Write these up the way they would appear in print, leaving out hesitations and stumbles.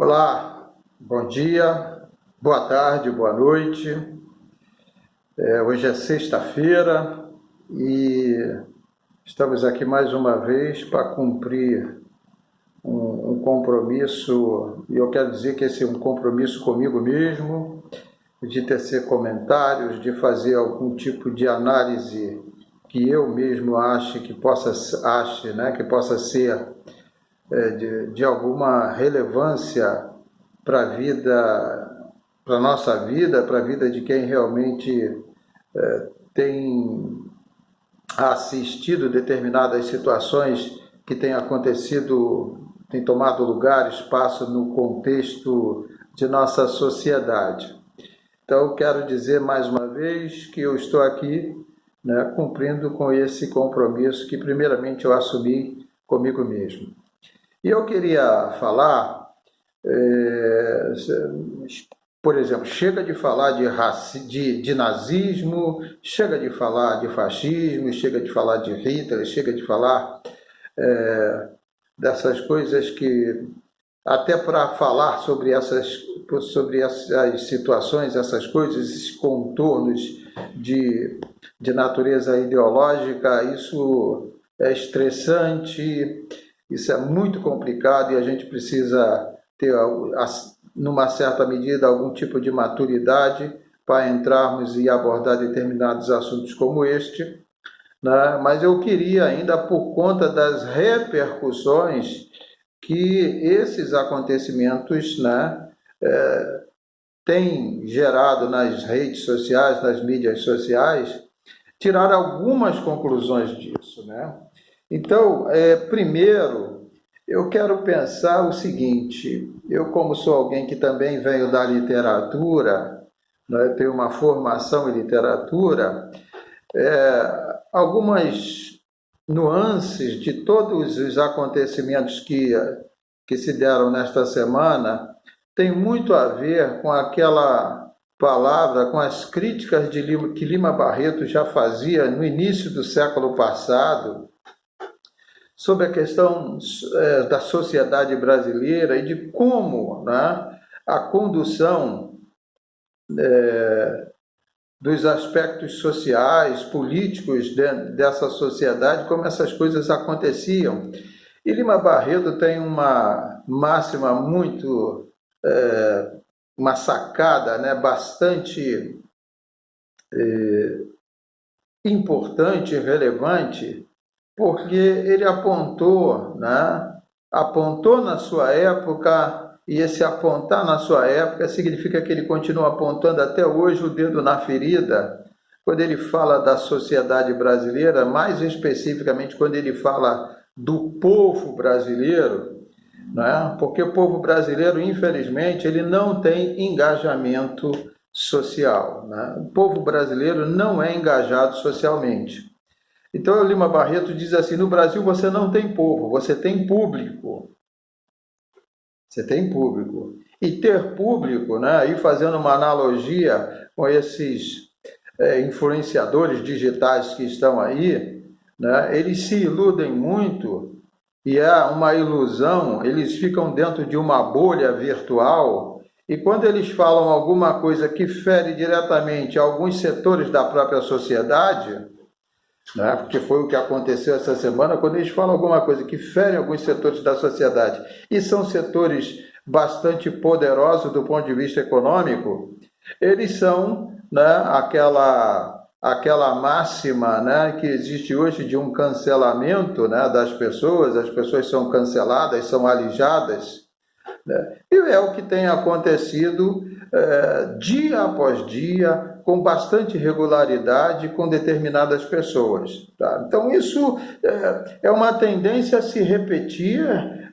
Olá, bom dia, boa tarde, boa noite. Hoje é sexta-feira e estamos aqui mais uma vez para cumprir um compromisso, e eu quero dizer que esse é um compromisso comigo mesmo, de tecer comentários, de fazer algum tipo de análise que eu mesmo ache que possa ser de alguma relevância para a vida, para a nossa vida, para a vida de quem realmente tem assistido determinadas situações que têm acontecido, têm tomado lugar, espaço no contexto de nossa sociedade. Então, eu quero dizer mais uma vez que eu estou aqui, cumprindo com esse compromisso que primeiramente eu assumi comigo mesmo. E eu queria falar, por exemplo, chega de falar de nazismo, chega de falar de fascismo, chega de falar de Hitler, chega de falar dessas coisas que, até para falar sobre essas situações, essas coisas, esses contornos de natureza ideológica, isso é estressante. Isso é muito complicado e a gente precisa ter, numa certa medida, algum tipo de maturidade para entrarmos e abordar determinados assuntos como este, né? Mas eu queria ainda, por conta das repercussões que esses acontecimentos, têm gerado nas redes sociais, nas mídias sociais, tirar algumas conclusões disso, né? Então, primeiro, eu quero pensar o seguinte: eu, como sou alguém que também venho da literatura, tenho uma formação em literatura, algumas nuances de todos os acontecimentos que se deram nesta semana tem muito a ver com aquela palavra, com as críticas que Lima Barreto já fazia no início do século passado, sobre a questão da sociedade brasileira e de como, a condução dos aspectos sociais, políticos dessa sociedade, como essas coisas aconteciam. E Lima Barreto tem uma máxima muito, uma sacada, bastante importante e relevante, porque ele apontou na sua época, e esse apontar na sua época significa que ele continua apontando até hoje o dedo na ferida, quando ele fala da sociedade brasileira, mais especificamente quando ele fala do povo brasileiro, porque o povo brasileiro, infelizmente, ele não tem engajamento social. O povo brasileiro não é engajado socialmente. Então, o Lima Barreto diz assim: no Brasil você não tem povo, você tem público. Você tem público. E ter público, aí fazendo uma analogia com esses influenciadores digitais que estão aí, eles se iludem muito, e é uma ilusão, eles ficam dentro de uma bolha virtual, e quando eles falam alguma coisa que fere diretamente alguns setores da própria sociedade, porque foi o que aconteceu essa semana, quando eles falam alguma coisa que fere alguns setores da sociedade, e são setores bastante poderosos do ponto de vista econômico, eles são aquela máxima que existe hoje de um cancelamento das pessoas, as pessoas são canceladas, são alijadas, e é o que tem acontecido dia após dia, com bastante regularidade com determinadas pessoas. Então, isso é uma tendência a se repetir,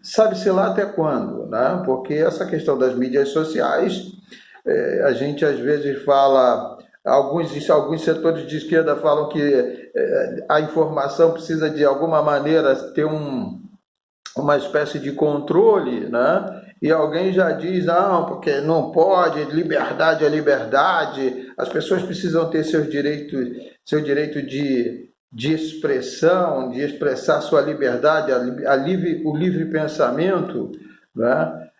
sabe-se lá até quando, porque essa questão das mídias sociais, a gente às vezes fala, alguns setores de esquerda falam que a informação precisa de alguma maneira ter uma espécie de controle, e alguém já diz: não, porque não pode, liberdade é liberdade, as pessoas precisam ter seu direito de expressão, de expressar sua liberdade, o livre pensamento,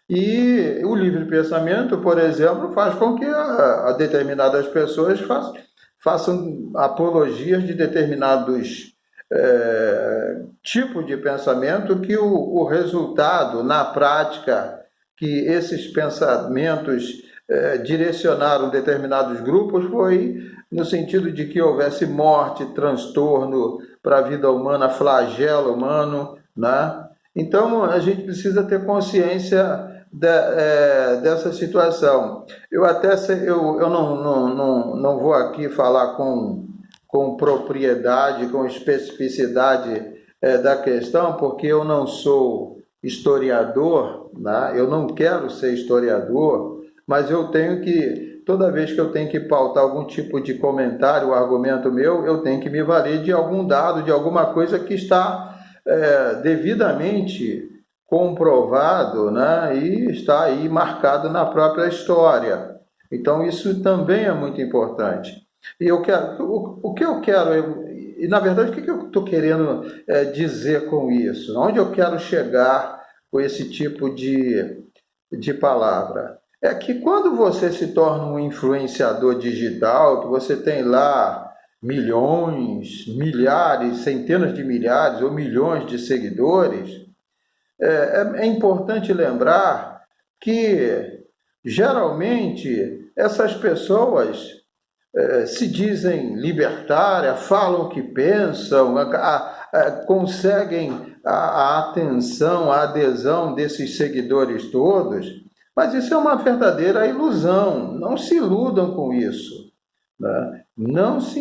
E o livre pensamento, por exemplo, faz com que a determinadas pessoas façam apologias de determinados tipos de pensamento, que o resultado, na prática, que esses pensamentos direcionaram determinados grupos foi no sentido de que houvesse morte, transtorno para a vida humana, flagelo humano, né? Então, a gente precisa ter consciência dessa situação. Eu não vou aqui falar com propriedade, com especificidade da questão, porque eu não sou historiador, né? Eu não quero ser historiador, mas eu tenho que, toda vez que eu tenho que pautar algum tipo de comentário, argumento meu, eu tenho que me valer de algum dado, de alguma coisa que está devidamente comprovado, né? E está aí marcado na própria história. Então, isso também é muito importante. E eu quero, o que eu quero, e na verdade, o que eu estou querendo dizer com isso? Onde eu quero chegar com esse tipo de palavra? É que quando você se torna um influenciador digital, que você tem lá milhões, milhares, centenas de milhares ou milhões de seguidores, é importante lembrar que geralmente essas pessoas se dizem libertárias, falam o que pensam, conseguem a atenção, a adesão desses seguidores todos, mas isso é uma verdadeira ilusão. Não se iludam com isso, né? Não se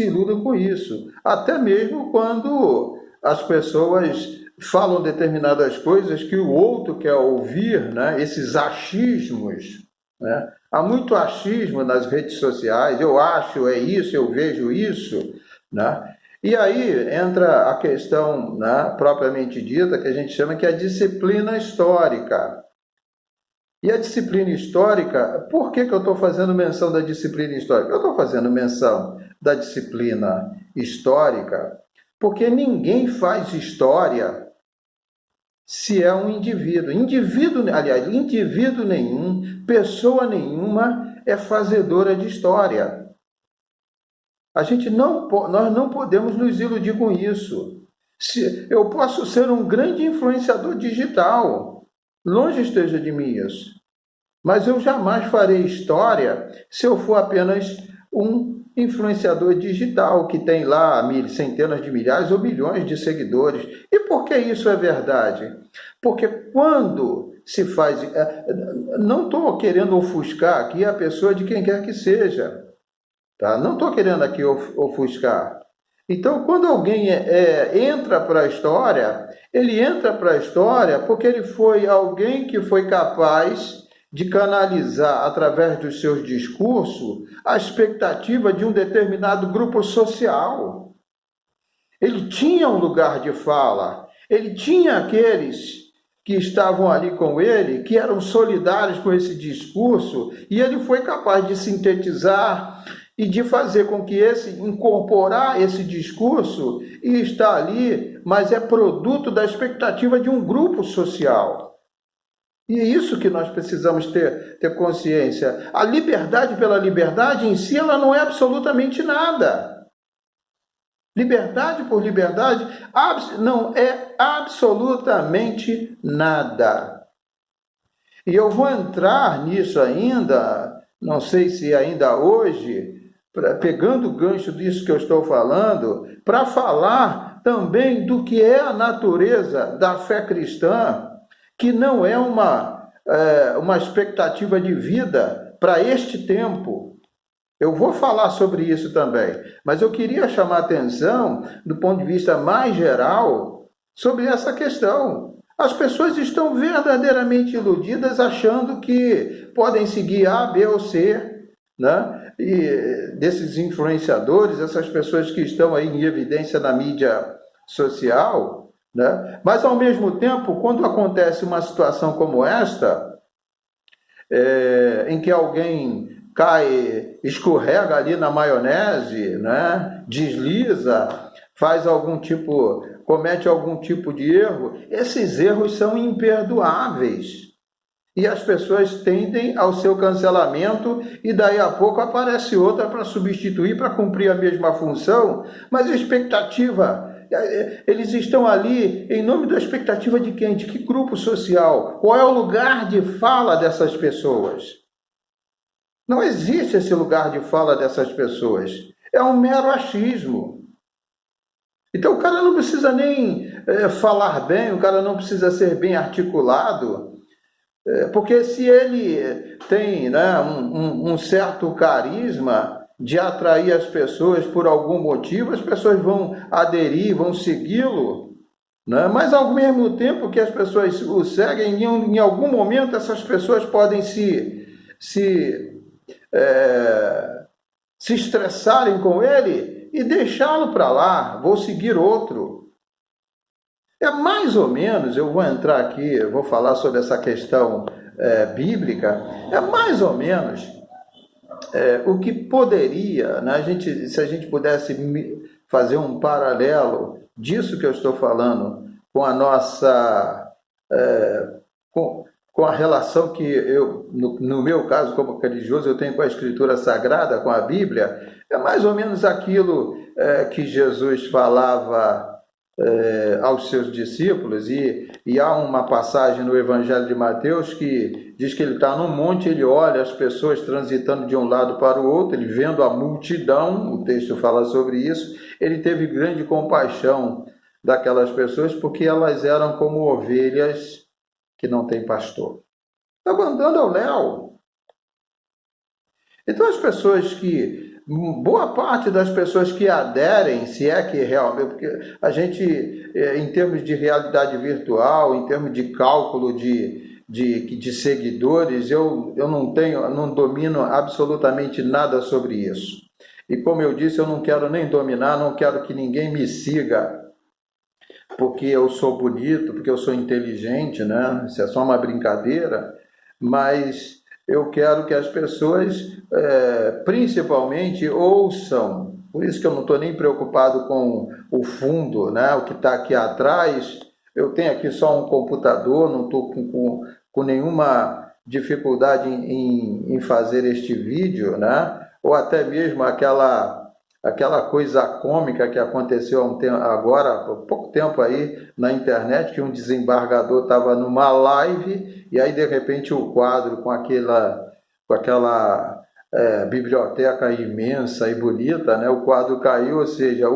iludam com isso. Até mesmo quando as pessoas falam determinadas coisas que o outro quer ouvir, né? Esses achismos, né? Há muito achismo nas redes sociais. Eu acho, é isso, eu vejo isso, né? E aí entra a questão, né, propriamente dita, que a gente chama que é a disciplina histórica. E a disciplina histórica, por que eu estou fazendo menção da disciplina histórica? Eu estou fazendo menção da disciplina histórica porque ninguém faz história se é um indivíduo. Indivíduo nenhum, pessoa nenhuma é fazedora de história. Nós não podemos nos iludir com isso. Eu posso ser um grande influenciador digital, longe esteja de mim isso. Mas eu jamais farei história se eu for apenas um influenciador digital que tem lá centenas de milhares ou milhões de seguidores. E por que isso é verdade? Porque quando se faz... Não estou querendo ofuscar aqui a pessoa de quem quer que seja. Tá? Não estou querendo aqui ofuscar. Então, quando alguém entra para a história, ele entra para a história porque ele foi alguém que foi capaz de canalizar, através dos seus discursos, a expectativa de um determinado grupo social. Ele tinha um lugar de fala, ele tinha aqueles que estavam ali com ele, que eram solidários com esse discurso, e ele foi capaz de sintetizar e de fazer com que incorporar esse discurso e estar ali, mas é produto da expectativa de um grupo social. E é isso que nós precisamos ter consciência. A liberdade pela liberdade em si, ela não é absolutamente nada. Liberdade por liberdade não é absolutamente nada. E eu vou entrar nisso ainda, não sei se ainda hoje, pegando o gancho disso que eu estou falando, para falar também do que é a natureza da fé cristã, que não é uma expectativa de vida para este tempo. Eu vou falar sobre isso também, mas eu queria chamar a atenção, do ponto de vista mais geral, sobre essa questão. As pessoas estão verdadeiramente iludidas, achando que podem seguir A, B ou C, né? E desses influenciadores, essas pessoas que estão aí em evidência na mídia social, né? Mas, ao mesmo tempo, quando acontece uma situação como esta, em que alguém escorrega ali na maionese, né? Desliza, comete algum tipo de erro, esses erros são imperdoáveis. e as pessoas tendem ao seu cancelamento e daí a pouco aparece outra para substituir, para cumprir a mesma função, mas a expectativa, eles estão ali em nome da expectativa de quem? De que grupo social? Qual é o lugar de fala dessas pessoas? Não existe esse lugar de fala dessas pessoas. É um mero achismo. Então o cara não precisa nem falar bem, o cara não precisa ser bem articulado, porque se ele tem, né, um certo carisma de atrair as pessoas por algum motivo, as pessoas vão aderir, vão segui-lo, né? Mas ao mesmo tempo que as pessoas o seguem, em algum momento essas pessoas podem se estressarem com ele e deixá-lo para lá, vou seguir outro. É mais ou menos, eu vou entrar aqui, eu vou falar sobre essa questão bíblica, é mais ou menos o que poderia, né, se a gente pudesse fazer um paralelo disso que eu estou falando com a nossa, com a relação que eu, no meu caso como religioso, eu tenho com a Escritura Sagrada, com a Bíblia, é mais ou menos aquilo que Jesus falava aos seus discípulos, e há uma passagem no Evangelho de Mateus que diz que ele está num monte, ele olha as pessoas transitando de um lado para o outro, ele vendo a multidão, o texto fala sobre isso, ele teve grande compaixão daquelas pessoas porque elas eram como ovelhas que não têm pastor. Está mandando ao léu. Então as pessoas boa parte das pessoas que aderem, se é que realmente, porque a gente, em termos de realidade virtual, em termos de cálculo de seguidores, eu não domino absolutamente nada sobre isso. E como eu disse, eu não quero nem dominar, não quero que ninguém me siga porque eu sou bonito, porque eu sou inteligente, né? Isso é só uma brincadeira, mas eu quero que as pessoas, principalmente, ouçam. Por isso que eu não estou nem preocupado com o fundo, né? O que está aqui atrás. Eu tenho aqui só um computador, não estou com nenhuma dificuldade em fazer este vídeo, né? Ou até mesmo aquela coisa cômica que aconteceu agora, há pouco tempo aí na internet, que um desembargador estava numa live e aí de repente o quadro com aquela biblioteca imensa e bonita, né? O quadro caiu, ou seja,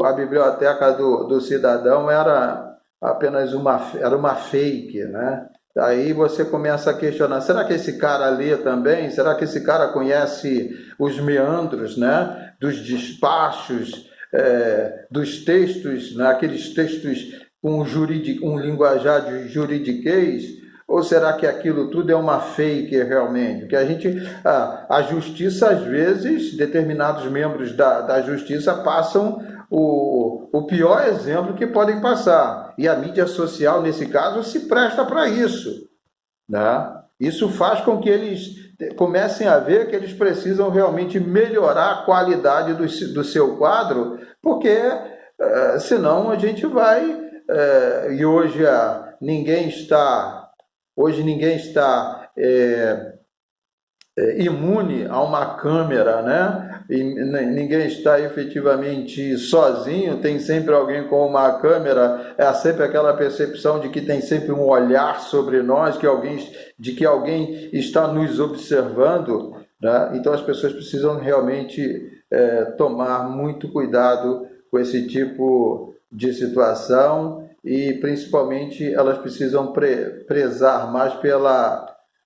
a biblioteca do cidadão era apenas uma fake, né? Aí você começa a questionar, será que esse cara lê também? Será que esse cara conhece os meandros, né, dos despachos, dos textos, né, aqueles textos com um linguajar de juridiquês? Ou será que aquilo tudo é uma fake realmente? Porque a justiça, às vezes, determinados membros da justiça passam o pior exemplo que podem passar. E a mídia social, nesse caso, se presta para isso, né? Isso faz com que eles comecem a ver que eles precisam realmente melhorar a qualidade do seu quadro, porque senão a gente vai... e hoje ninguém está imune a uma câmera, né? E ninguém está efetivamente sozinho, tem sempre alguém com uma câmera, é sempre aquela percepção de que tem sempre um olhar sobre nós, de que alguém está nos observando, né? Então as pessoas precisam realmente tomar muito cuidado com esse tipo de situação e principalmente elas precisam prezar mais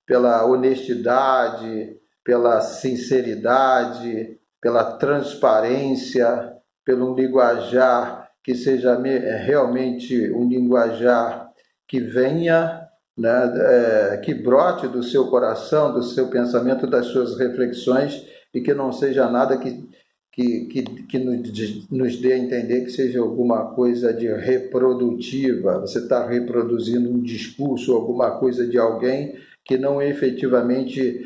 pela honestidade, pela sinceridade, pela transparência, pelo linguajar que seja realmente um linguajar que venha, né, que brote do seu coração, do seu pensamento, das suas reflexões, e que não seja nada que nos dê a entender que seja alguma coisa de reprodutiva. Você está reproduzindo um discurso, alguma coisa de alguém que não efetivamente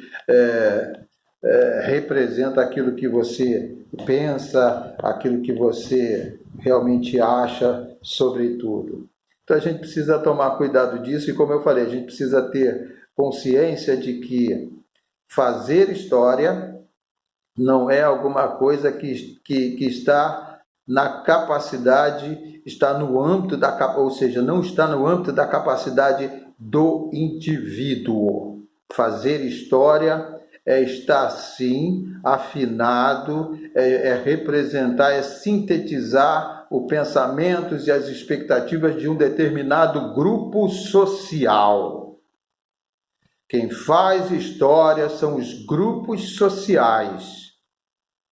representa aquilo que você pensa, aquilo que você realmente acha sobre tudo. Então a gente precisa tomar cuidado disso, e como eu falei, a gente precisa ter consciência de que fazer história não é alguma coisa que está na capacidade, está no âmbito ou seja, não está no âmbito da capacidade do indivíduo. Fazer história é estar, sim, afinado, é representar, é sintetizar os pensamentos e as expectativas de um determinado grupo social. Quem faz história são os grupos sociais.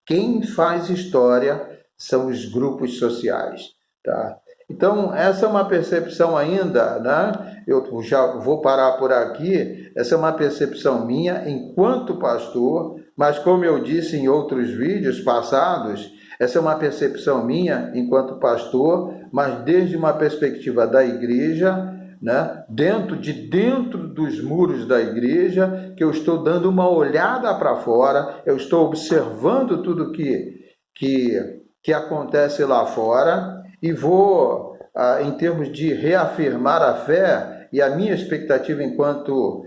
Quem faz história são os grupos sociais, tá? Então, essa é uma percepção ainda, né? Eu já vou parar por aqui. Essa é uma percepção minha enquanto pastor, mas como eu disse em outros vídeos passados, essa é uma percepção minha enquanto pastor, mas desde uma perspectiva da igreja, né? Dentro dos muros da igreja, que eu estou dando uma olhada para fora, eu estou observando tudo que acontece lá fora, e vou, em termos de reafirmar a fé e a minha expectativa enquanto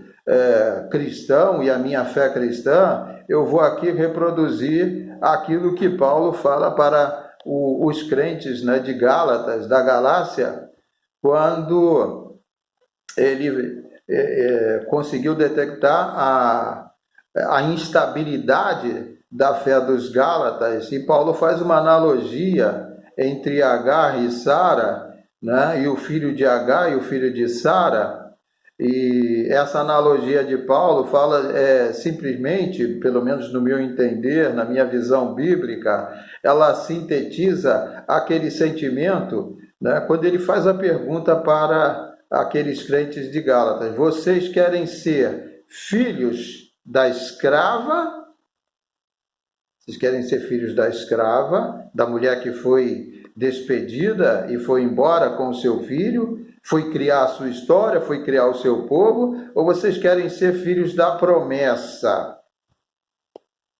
cristão e a minha fé cristã, eu vou aqui reproduzir aquilo que Paulo fala para os crentes, né, de Gálatas, da Galácia, quando ele conseguiu detectar a instabilidade da fé dos Gálatas, e Paulo faz uma analogia entre Agar e Sara, né, e o filho de Agar e o filho de Sara, e essa analogia de Paulo fala simplesmente, pelo menos no meu entender, na minha visão bíblica, ela sintetiza aquele sentimento, né, quando ele faz a pergunta para aqueles crentes de Gálatas: vocês querem ser filhos da escrava? Vocês querem ser filhos da escrava, da mulher que foi despedida e foi embora com o seu filho, foi criar a sua história, foi criar o seu povo, ou vocês querem ser filhos da promessa?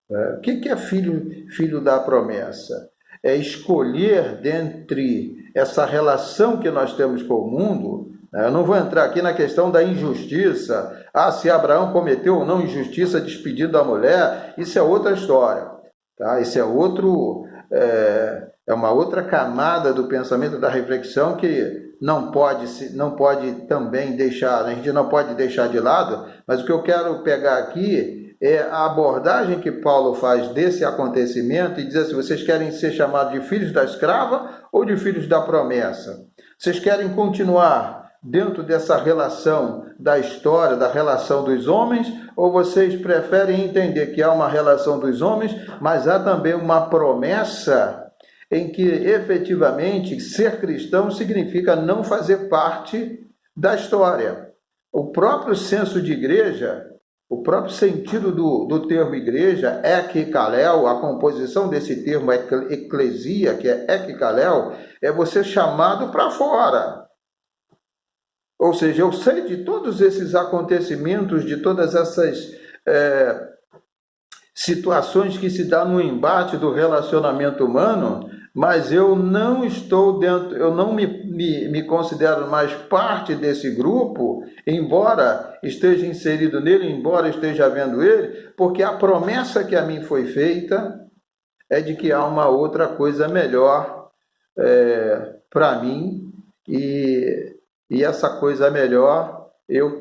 O que é filho da promessa? É escolher dentre essa relação que nós temos com o mundo. Eu não vou entrar aqui na questão da injustiça, se Abraão cometeu ou não injustiça despedindo a mulher, isso é outra história. Tá? Isso é uma outra camada do pensamento, da reflexão, que não pode também deixar, a gente não pode deixar de lado, mas o que eu quero pegar aqui é a abordagem que Paulo faz desse acontecimento e diz assim: vocês querem ser chamados de filhos da escrava ou de filhos da promessa? Vocês querem continuar dentro dessa relação da história, da relação dos homens, ou vocês preferem entender que há uma relação dos homens, mas há também uma promessa em que efetivamente ser cristão significa não fazer parte da história? O próprio senso de igreja, o próprio sentido do termo igreja, ekikalel, a composição desse termo eclesia, que é ekikalel, é você chamado para fora. Ou seja, eu sei de todos esses acontecimentos, de todas essas situações que se dão no embate do relacionamento humano, mas eu não estou dentro, eu não me considero mais parte desse grupo, embora esteja inserido nele, embora esteja vendo ele, porque a promessa que a mim foi feita é de que há uma outra coisa melhor para mim, e essa coisa melhor eu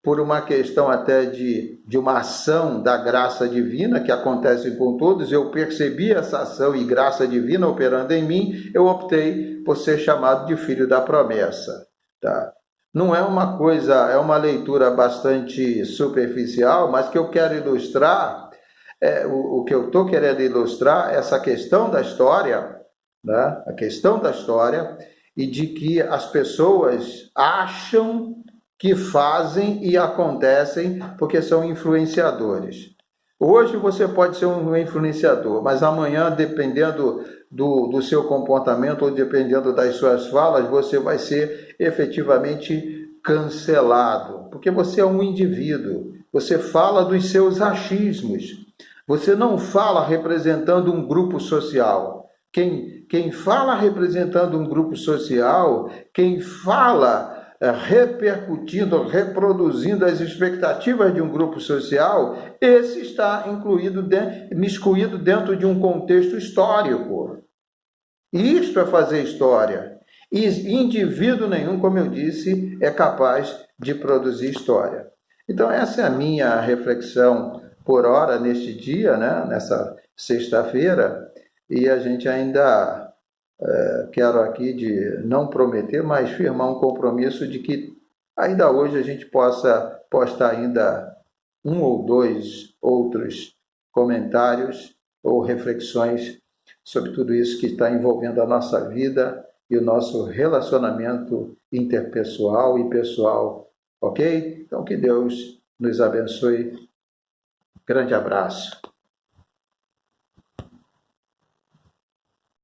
por uma questão até de uma ação da graça divina que acontece com todos, eu percebi essa ação e graça divina operando em mim, eu optei por ser chamado de filho da promessa. Tá? Não é uma coisa, é uma leitura bastante superficial, mas que eu quero ilustrar, o que eu estou querendo ilustrar, essa questão da história, né? A questão da história, e de que as pessoas acham que fazem e acontecem porque são influenciadores. Hoje você pode ser um influenciador, mas amanhã, dependendo do seu comportamento ou dependendo das suas falas, você vai ser efetivamente cancelado, porque você é um indivíduo, você fala dos seus achismos, você não fala representando um grupo social, Quem fala representando um grupo social, quem fala repercutindo, reproduzindo as expectativas de um grupo social, esse está miscuído dentro de um contexto histórico. Isto é fazer história. E indivíduo nenhum, como eu disse, é capaz de produzir história. Então, essa é a minha reflexão por hora neste dia, né? Nessa sexta-feira, e a gente ainda quero aqui de não prometer, mas firmar um compromisso de que ainda hoje a gente possa postar ainda um ou dois outros comentários ou reflexões sobre tudo isso que está envolvendo a nossa vida e o nosso relacionamento interpessoal e pessoal, ok? Então, que Deus nos abençoe. Grande abraço.